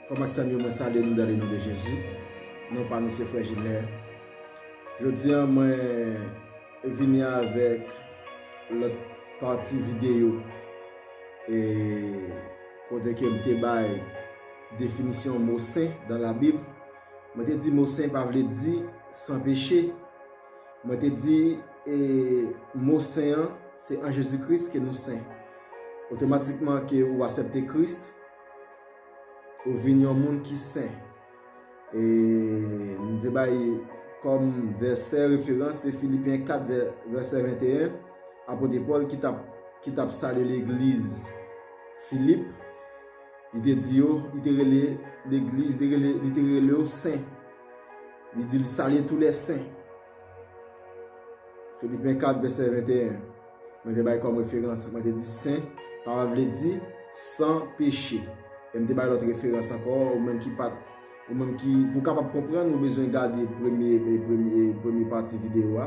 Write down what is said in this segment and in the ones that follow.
Frère Maxime, moi salue nous dans le nom de Jésus. Non pas nous c'est frère Gilles. Je dis moi venir avec l'autre partie vidéo et côté que me bail définition mot saint dans la Bible. Moi te dit mot saint pas veut dire sans péché. Moi te dit mot saint c'est en Jésus-Christ que nous saints. Automatiquement que vous acceptez Christ, vous venez un monde qui saint. Et nous débaillons comme verset référence, c'est Philippiens 4, verset 21. Apôtre Paul qui tape salué l'église Philippe. Il te dit, il te relève l'église, il te relève aux saints. Il dit, il salue tous les saints. Philippiens 4, verset 21. Je débaille comme référence. Je dis saint, par veut dire sans péché. Et je débaille l'autre référence encore, ou même qui pas. Ou même qui, pour capable comprendre, nous besoin de garder première partie vidéo.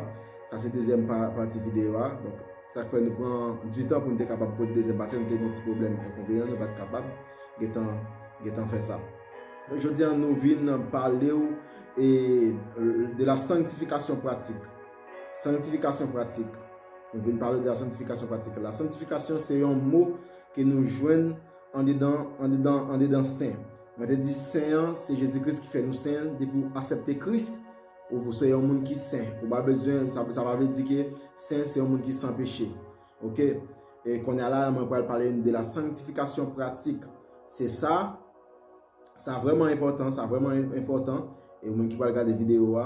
Ça c'est deuxième partie vidéo. Donc ça fait nous prend du temps pour nous être capable de poser deuxième partie. Nous avons un petit problème inconvénient, nous ne sommes pas capables de faire ça. Donc aujourd'hui, nous venons parler de la sanctification pratique. Sanctification pratique. Nous venons parler de la sanctification pratique. La sanctification, c'est un mot que nous joignons en dedans saint. On a dit saint, c'est Jésus-Christ qui fait nous saints. Depuis accepter Christ, ou vous soyez un monde qui est saint. Vous n'avez pas besoin, ça veut dire que saint, c'est un monde qui est sans péché. Ok? Et qu'on est là, on va parler de la sanctification pratique. C'est ça. C'est vraiment important. C'est vraiment important. Et vous qui va regarder des vidéos,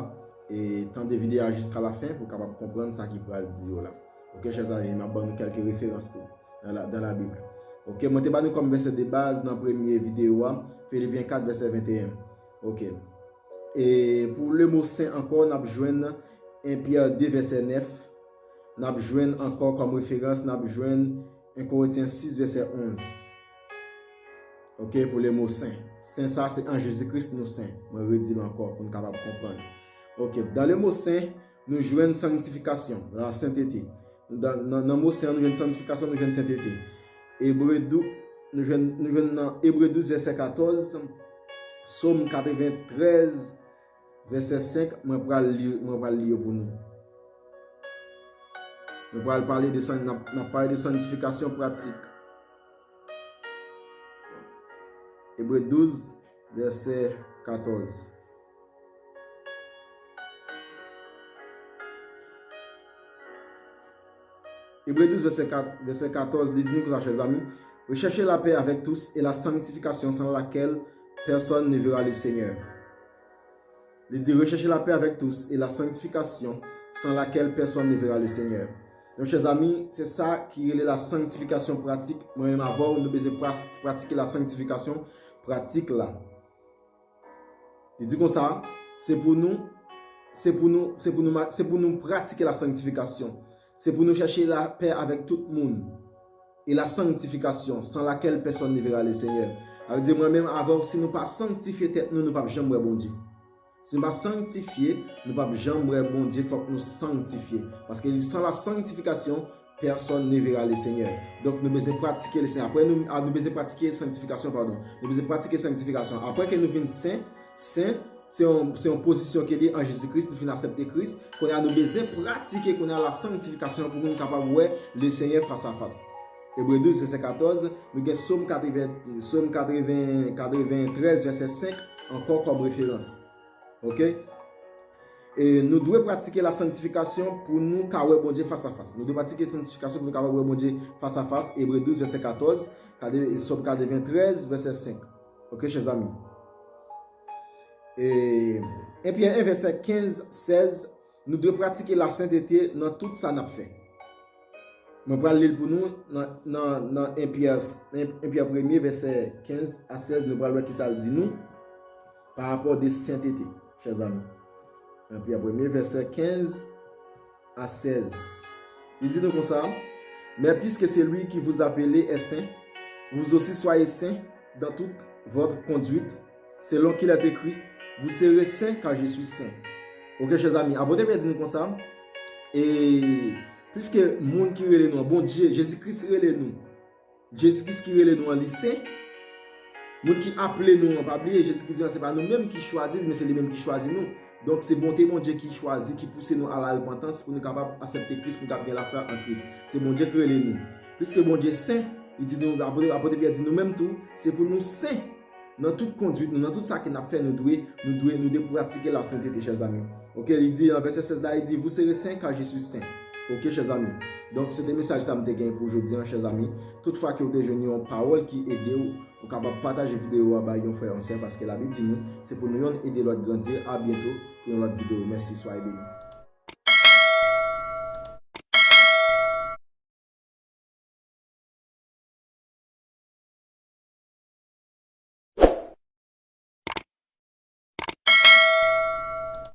et tant de vidéos jusqu'à la fin pour capable comprendre ça qui va dire là. Ok, chers amis, je vais vous quelques références dans la Bible. Ok, moi je vais comme verset de base dans la première vidéo, Philippiens 4, verset 21. Ok. Et pour le mot saint encore, nous avons joint 1 Pierre 2, verset 9. Nous avons joint encore comme référence, nous avons joint 1 Corinthiens 6, verset 11. Ok, pour le mot saint. Saint, ça c'est en Jésus-Christ nous saint. Je vais redire encore pour nous capable comprendre. Ok, dans le mot saint, nous jouons sanctification, la sainteté. Dans le mot saint, nous jouons sanctification, nous jouons sainteté. Hébreu 12, nous jouons dans Hébreu 12, verset 14, Psaume 93, verset 5, je vais lire pour nous. Nous allons parler de sanctification pratique. Hébreu 12, verset 14. Hébreu 12, verset 14, il dit nous, chers amis, recherchez la paix avec tous et la sanctification sans laquelle personne ne verra le Seigneur. Il dit recherchez la paix avec tous et la sanctification sans laquelle personne ne verra le Seigneur. Donc, chers amis, c'est ça qui est la sanctification pratique. Moi, avant, nous devons pratiquer la sanctification pratique là. Il dit comme ça, c'est pour nous pratiquer la sanctification. C'est pour nous chercher la paix avec tout le monde. Et la sanctification, sans laquelle personne ne verra le Seigneur. Ça veut dire moi-même, avant, si nous ne pas sanctifier tête, nous ne pouvons jamais bon Dieu. Si nous ne pas sanctifier, nous ne pouvons jamais bon Dieu. Il faut que nous sanctifier. Parce que sans la sanctification, personne ne verra le Seigneur. Donc nous devons pratiquer le Seigneur. Après, nous devons pratiquer la sanctification, pardon. Nous devons pratiquer la sanctification. Après que nous venons saint, c'est une position qui est en Jésus-Christ, nous finissons accepter Christ, qu'on a nous besoin pratiquer, qu'on a la sanctification pour nous capable de voir le Seigneur face à face. Hébreu 12, verset 14, nous avons Psaume 93, verset 5, encore comme référence. Ok? Et nous devons pratiquer la sanctification pour nous capable bon Dieu face à face. Nous devons pratiquer la sanctification pour nous capable bon Dieu face à face. Hébreu 12, verset 14, Psaume 93, verset 5. Ok, chers amis? Et Pierre 1, verset 15, 16, nous devons pratiquer la sainteté dans tout ça nous fait. Je vais lire pour nous dans 1 Pierre 1, verset 15 à 16, nous allons voir qui ça dit nous par rapport à la sainteté, chers amis. 1 Pierre 1, verset 15 à 16. Il dit nous comme ça, mais puisque c'est lui qui vous appelle est saint, vous aussi soyez saints dans toute votre conduite, selon qu'il a écrit. Vous serez saints car je suis saint. Ok, chers amis, apôtre Pierre dit nous comme ça. Et puisque le monde qui relève nous, bon Dieu, Jésus-Christ relève nous. Jésus-Christ qui relève nous en lycée. Moun qui appelé nous, on pas oublier, Jésus-Christ, c'est pas nous-mêmes qui choisissons, mais c'est lui-même qui choisit nous. Donc c'est bonté bon Dieu qui choisit, qui pousse nous à la repentance pour nous capables d'accepter Christ, pour nous bien la faire en Christ. C'est bon Dieu qui relève nous. Puisque bon Dieu saint, il dit nous, apôtre Pierre dit nous-mêmes tout, c'est pour nous saints. Dans toute conduite, dans tout ça que nous avons fait, nous devons pratiquer la sainteté, chers amis. Ok, il dit, dans verset 16 là, il dit, vous serez saints car je suis saint. Ok, chers amis. Donc, c'est des messages que je me pour aujourd'hui, chers amis. Toutefois que vous avez une parole qui aide vous capable de partager la vidéo avec vos frères et sœurs parce que la Bible dit nous, c'est pour nous aider l'autre grandir. À bientôt pour une autre vidéo. Merci, soyez bénis.